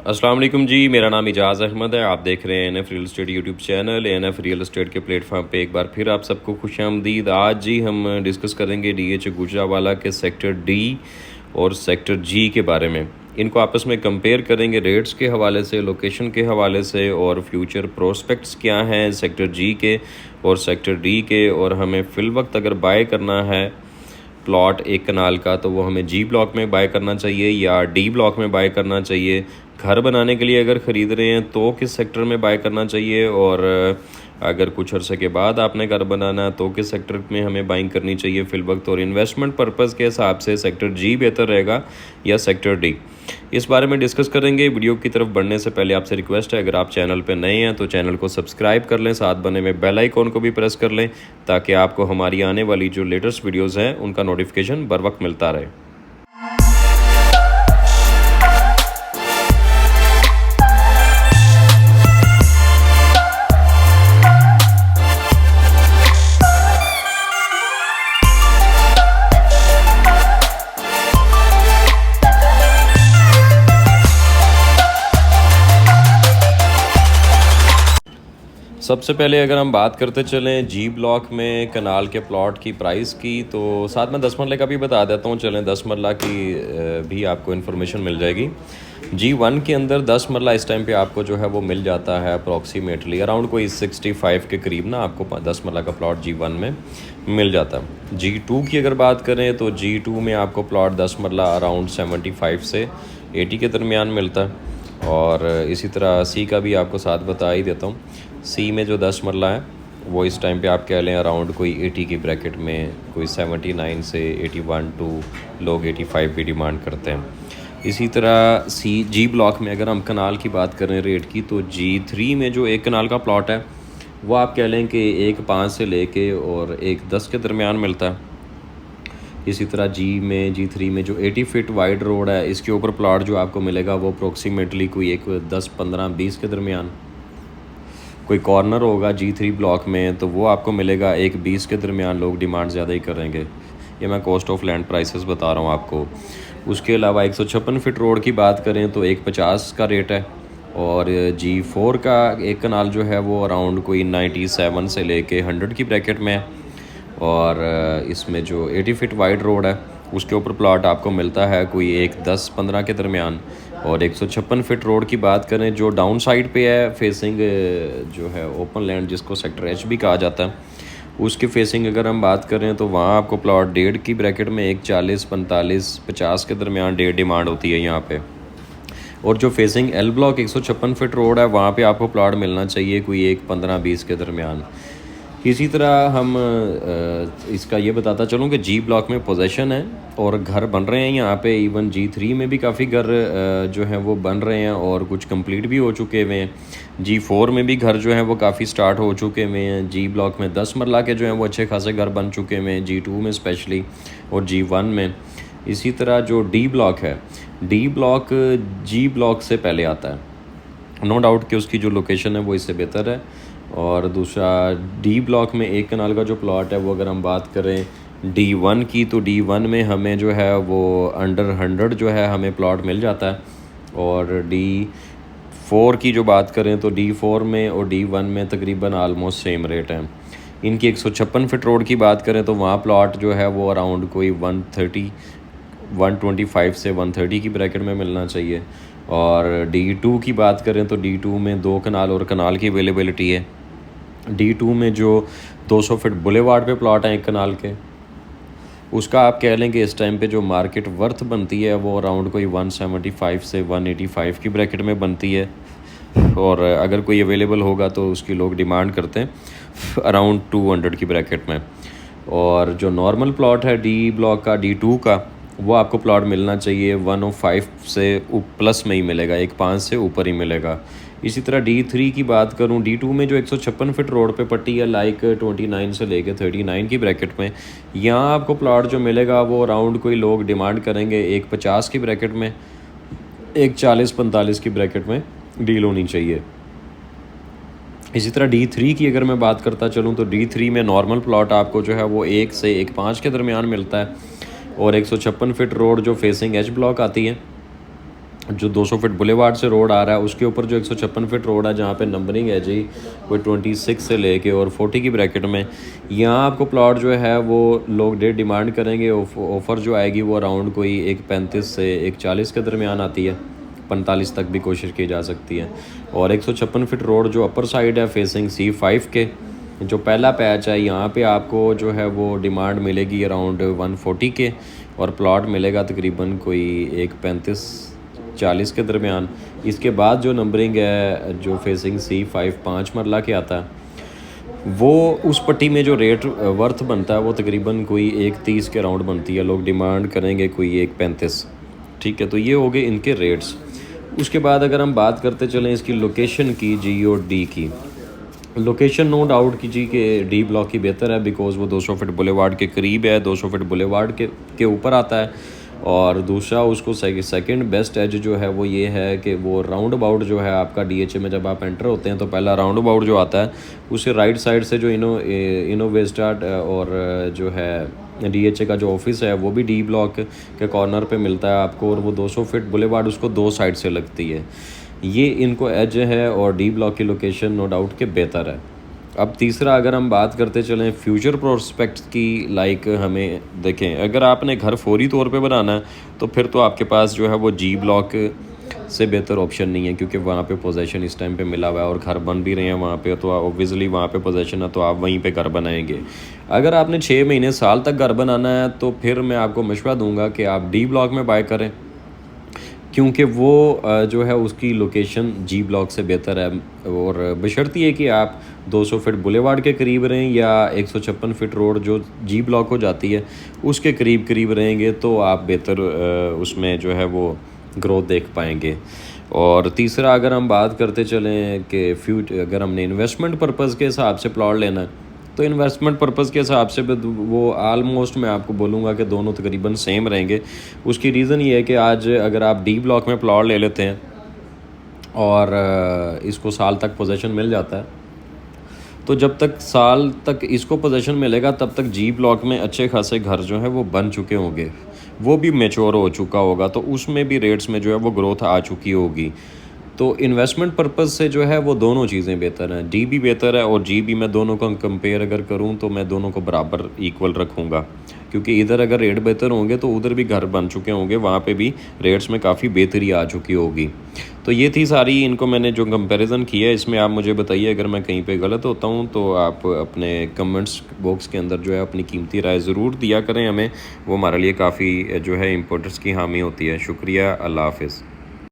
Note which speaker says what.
Speaker 1: अस्सलाम वालेकुम जी। मेरा नाम इजाज़ अहमद है। आप देख रहे हैं NF real estate YouTube channel. NF real estate के प्लेटफॉर्म पे एक बार फिर आप सबको खुशामदीद। आज जी हम डिस्कस करेंगे डीएच गुजरावाला के सेक्टर डी और सेक्टर जी के बारे में। इनको आपस में कंपेयर करेंगे रेट्स के हवाले से, लोकेशन के हवाले से और फ्यूचर प्रोस्पेक्ट्स क्या हैं सेक्टर जी के और सेक्टर डी के। और हमें फ़िल वक्त अगर बाय करना है प्लॉट एक कनाल का तो वो हमें जी ब्लॉक में बाय करना चाहिए या डी ब्लॉक में बाय करना चाहिए। घर बनाने के लिए अगर ख़रीद रहे हैं तो किस सेक्टर में बाय करना चाहिए, और अगर कुछ अरसे के बाद आपने घर बनाना है तो किस सेक्टर में हमें बाइंग करनी चाहिए फ़िल वक्त। और इन्वेस्टमेंट पर्पज़ के हिसाब से सेक्टर जी बेहतर रहेगा या सेक्टर डी, इस बारे में डिस्कस करेंगे। वीडियो की तरफ बढ़ने से पहले आपसे रिक्वेस्ट है, अगर आप चैनल पर नए हैं तो चैनल को सब्सक्राइब कर लें, साथ बने में बेल आइकॉन को भी प्रेस कर लें ताकि आपको हमारी आने वाली जो लेटेस्ट वीडियोज़ हैं उनका नोटिफिकेशन बर वक्त मिलता रहे। सबसे पहले अगर हम बात करते चलें जी ब्लॉक में कनाल के प्लॉट की प्राइस की, तो साथ में 10 मरले का भी बता देता हूँ। चलें 10 मरला की भी आपको इन्फॉर्मेशन मिल जाएगी। जी1 के अंदर 10 मरला इस टाइम पे आपको जो है वो मिल जाता है अप्रॉक्सीमेटली अराउंड कोई 65 के करीब ना आपको 10 मरला का प्लॉट जी1 में मिल जाता है। जी2 की अगर बात करें तो जी2 में आपको प्लॉट 10 मरला अराउंड 75 से 80 के दरमियान मिलता है। और इसी तरह सी का भी आपको साथ बता ही देता हूँ। सी में जो 10 मरला है वो इस टाइम पे आप कह लें अराउंड कोई 80 की ब्रैकेट में, कोई 79 से 81 टू लोग 85 की डिमांड करते हैं। इसी तरह सी जी ब्लॉक में अगर हम कनाल की बात करें रेट की, तो जी3 में जो एक कनाल का प्लॉट है वो आप कह लें कि 1.5 से लेके और 1.10 के दरमियान मिलता है। इसी तरह जी3 में जो 80 फीट वाइड रोड है इसके ऊपर प्लॉट जो आपको मिलेगा वो अप्रोक्सीमेटली कोई एक 10, 15, 20 के दरमियान। कोई कॉर्नर होगा जी3 ब्लॉक में तो वो आपको मिलेगा 1.20 के दरमियान। लोग डिमांड ज़्यादा ही करेंगे, ये मैं कॉस्ट ऑफ लैंड प्राइसेस बता रहा हूँ आपको। उसके अलावा 156 फीट रोड की बात करें तो 1.50 का रेट है। और जी4 का एक कनाल जो है वो अराउंड कोई 97 से लेके 100 की ब्रैकेट में है। और इसमें जो 80 फीट वाइड रोड है उसके ऊपर प्लॉट आपको मिलता है कोई 1.10-15 के दरमियान। और 156 फीट रोड की बात करें जो डाउन साइड पे है फेसिंग जो है ओपन लैंड जिसको सेक्टर एच भी कहा जाता है, उसकी फेसिंग अगर हम बात करें तो वहाँ आपको प्लॉट 1.5 की ब्रैकेट में 1.40, 45, 50 के दरमियान डिमांड होती है यहाँ पे। और जो facing L block 156 feet road है वहाँ पे आपको प्लॉट मिलना चाहिए कोई 1.15-20 के दरमियान। इसी तरह हम इसका ये बताता चलूँ कि जी ब्लॉक में पोजीशन है और घर बन रहे हैं यहाँ पे। इवन जी3 में भी काफ़ी घर जो हैं वो बन रहे हैं और कुछ कंप्लीट भी हो चुके हुए हैं। जी4 में भी घर जो हैं वो काफ़ी स्टार्ट हो चुके हुए हैं। जी ब्लॉक में 10 मरला के जो हैं वो अच्छे खासे घर बन चुके हुए हैं जी2 में स्पेशली और जी1 में। इसी तरह जो डी ब्लॉक है, डी ब्लॉक जी ब्लॉक से पहले आता है, नो डाउट कि उसकी जो लोकेशन है वो इससे बेहतर है। और दूसरा डी ब्लॉक में एक कनाल का जो प्लॉट है वो अगर हम बात करें D1 की, तो D1 में हमें जो है वो अंडर 100 जो है हमें प्लॉट मिल जाता है। और D4 की जो बात करें तो D4 में और D1 में तकरीबन आलमोस्ट सेम रेट है। इनकी 156 फीट रोड की बात करें तो वहाँ प्लॉट जो है वो अराउंड कोई 125 से 130 की ब्रैकेट में मिलना चाहिए। और D2 की बात करें तो D2 में 2 कनाल और कनाल की अवेलेबिलिटी है। D2 में जो 200 फीट बुलेवार्ड पे प्लॉट हैं एक कनाल के, उसका आप कह लें कि इस टाइम पे जो मार्केट वर्थ बनती है वो अराउंड कोई 175 से 185 की ब्रैकेट में बनती है। और अगर कोई अवेलेबल होगा तो उसकी लोग डिमांड करते हैं अराउंड 200 की ब्रैकेट में। और जो नॉर्मल प्लॉट है डी ब्लॉक का, D2 का, वो आपको प्लॉट मिलना चाहिए 105 से प्लस में ही मिलेगा, 1.5 से ऊपर ही मिलेगा। इसी तरह D3 की बात करूं, D2 में जो 156 फीट रोड पे पट्टी है लाइक 29 से लेके 39 की ब्रैकेट में, यहाँ आपको प्लॉट जो मिलेगा वो अराउंड कोई लोग डिमांड करेंगे 1.50 की ब्रैकेट में, 1.40-45 की ब्रैकेट में डील होनी चाहिए। इसी तरह D3 की अगर मैं बात करता चलूँ तो D3 में नॉर्मल प्लॉट आपको जो है वो 1 से 1.5 के दरमियान मिलता है। और 156 फीट रोड जो फेसिंग एच ब्लॉक आती है जो 200 फीट बुलेवार्ड से रोड आ रहा है उसके ऊपर जो 156 फीट रोड है जहाँ पे नंबरिंग है जी कोई 26 से लेके और 40 की ब्रैकेट में, यहाँ आपको प्लॉट जो है वो लोग डेट डिमांड करेंगे। ऑफ़र जो आएगी वो अराउंड कोई 1.35 से 1.40 के दरमियान आती है, 45 तक भी कोशिश की जा सकती है। और 156 फीट रोड जो अपर साइड है फेसिंग C5 के, जो पहला पैच है यहाँ पे आपको जो है वो डिमांड मिलेगी अराउंड 140 के, और प्लॉट मिलेगा तकरीबन कोई 1.35-40 के दरमियान। इसके बाद जो नंबरिंग है जो फेसिंग C5 5 मरला के आता है, वो उस पट्टी में जो रेट वर्थ बनता है वो तकरीबन कोई 1.30 के राउंड बनती है, लोग डिमांड करेंगे कोई 1.35। ठीक है, तो ये हो गए इनके रेट्स। उसके बाद अगर हम बात करते चलें इसकी लोकेशन की, जी और डी की लोकेशन, नो डाउट की जी कि डी ब्लॉक की बेहतर है, बिकॉज़ वो 200 फीट बुलेवार्ड के करीब है, 200 फीट बुलेवार्ड के ऊपर आता है। और दूसरा उसको सेकंड बेस्ट एज जो है वो ये है कि वो राउंड अबाउट जो है आपका DHA में जब आप एंटर होते हैं तो पहला राउंड अबाउट जो आता है उसके राइट साइड से जो इनोवेस्टा और जो है DHA का जो ऑफिस है वो भी डी ब्लॉक के कॉर्नर पे मिलता है आपको, और वो 200 फीट बुलेवार्ड उसको दो साइड से लगती है। ये इनको एज है और डी ब्लॉक की लोकेशन नो डाउट के बेहतर है। अब तीसरा अगर हम बात करते चलें फ्यूचर प्रोस्पेक्ट्स की, लाइक हमें देखें अगर आपने घर फौरी तौर पे बनाना है तो फिर तो आपके पास जो है वो जी ब्लॉक से बेहतर ऑप्शन नहीं है, क्योंकि वहाँ पे पोजेसन इस टाइम पे मिला हुआ है और घर बन भी रहे हैं वहाँ पे, तो ऑब्वियसली वहाँ पे पोजेसन है तो आप वहीं पे घर बनाएंगे। अगर आपने 6 महीने साल तक घर बनाना है तो फिर मैं आपको मशवरा दूंगा कि आप डी ब्लॉक में बाय करें, क्योंकि वो जो है उसकी लोकेशन जी ब्लॉक से बेहतर है, और बशर्ती है कि आप 200 फीट बुलेवार्ड के करीब रहें या 156 फीट रोड जो जी ब्लॉक हो जाती है उसके करीब रहेंगे तो आप बेहतर उसमें जो है वो ग्रोथ देख पाएंगे। और तीसरा अगर हम बात करते चलें कि अगर हमने इन्वेस्टमेंट पर्पज़ के हिसाब से प्लॉट लेना है तो इन्वेस्टमेंट पर्पज़ के हिसाब से वो आलमोस्ट मैं आपको बोलूँगा कि दोनों तकरीबन सेम रहेंगे। उसकी रीज़न ये है कि आज अगर आप डी ब्लॉक में प्लॉट ले लेते हैं और इसको साल तक पोजेसन मिल जाता है, तो जब तक साल तक इसको पोजेसन मिलेगा तब तक जी ब्लॉक में अच्छे खासे घर जो है वो बन चुके होंगे, वो भी मैच्योर हो चुका होगा, तो उसमें भी रेट्स में जो है वो ग्रोथ आ चुकी होगी। तो इन्वेस्टमेंट पर्पज़ से जो है वो दोनों चीज़ें बेहतर हैं, डी भी बेहतर है और जी भी। मैं दोनों को कंपेयर अगर करूं तो मैं दोनों को बराबर इक्वल रखूंगा, क्योंकि इधर अगर रेट बेहतर होंगे तो उधर भी घर बन चुके होंगे, वहाँ पे भी रेट्स में काफ़ी बेहतरी आ चुकी होगी। तो ये थी सारी, इनको मैंने जो कंपैरिजन किया है इसमें आप मुझे बताइए अगर मैं कहीं पे गलत होता हूँ तो आप अपने कमेंट्स बॉक्स के अंदर जो है अपनी कीमती राय ज़रूर दिया करें हमें, वो हमारे लिए काफ़ी जो है इम्पोर्टेंस की हामी होती है। शुक्रिया, अल्लाह हाफ़िज़।